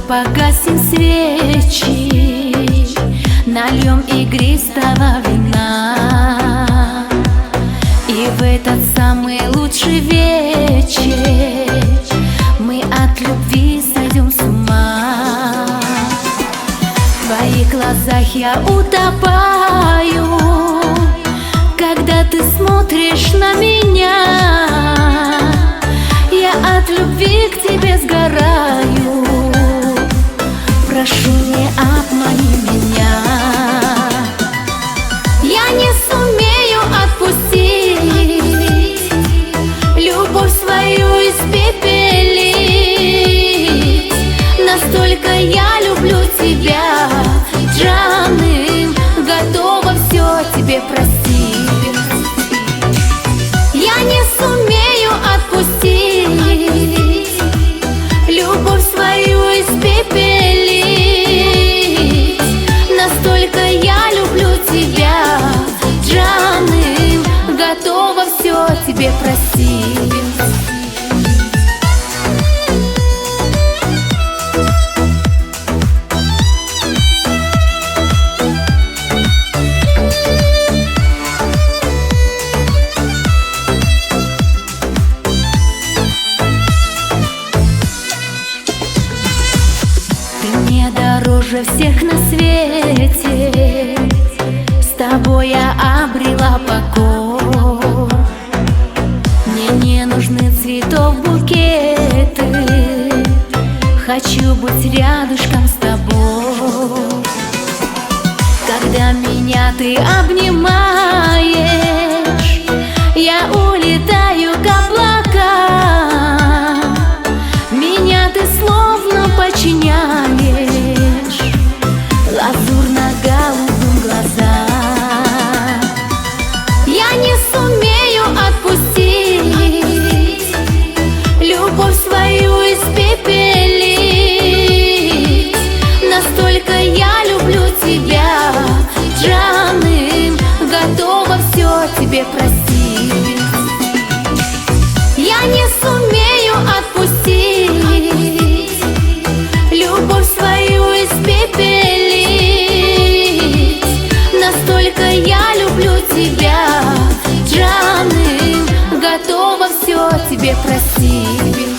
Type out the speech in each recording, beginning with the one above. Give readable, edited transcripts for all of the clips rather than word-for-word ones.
Погасим свечи, нальем игристого вина, и в этот самый лучший вечер мы от любви сойдем с ума. В твоих глазах я утопаю, когда ты смотришь на меня. Я от любви к тебе сгораю. Прошу, не обмани меня. Я не сумею отпустить, любовь свою испепелить. Настолько я люблю тебя, Джаным, готова все тебе простить. Я не сумею отпустить, любовь свою испепелить. Настолько я люблю тебя, Джаным, готова все тебе простить. Дороже всех на свете, с тобой я обрела покой. Мне не нужны цветов букеты, хочу быть рядышком с тобой. Когда меня ты обнимаешь, я улетаю к облакам. Меня ты словно подчиняешь лазурно-голубым глазам. Я не сумею отпустить, любовь свою испепелить. Настолько я люблю тебя, Джаным, готова все тебе простить. Я не сумею отпустить, любовь свою испепелить. Настолько я люблю тебя, Джаным, готова все тебе простить.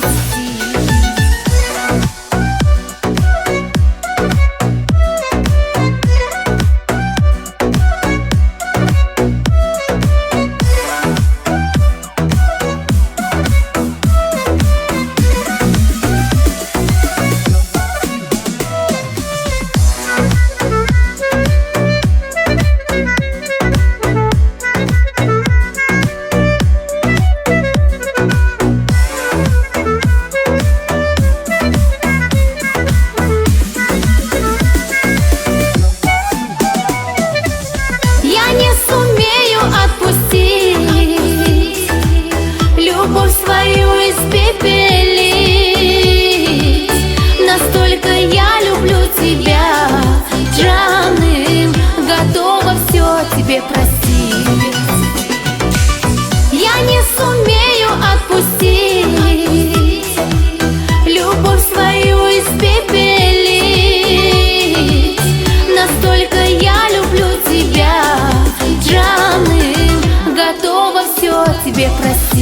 Любовь свою испепелить. Настолько я люблю тебя, Джаным, готова все тебе простить. Я не сумею отпустить, любовь свою испепелить. Настолько я люблю тебя, Джаным, готова все тебе простить.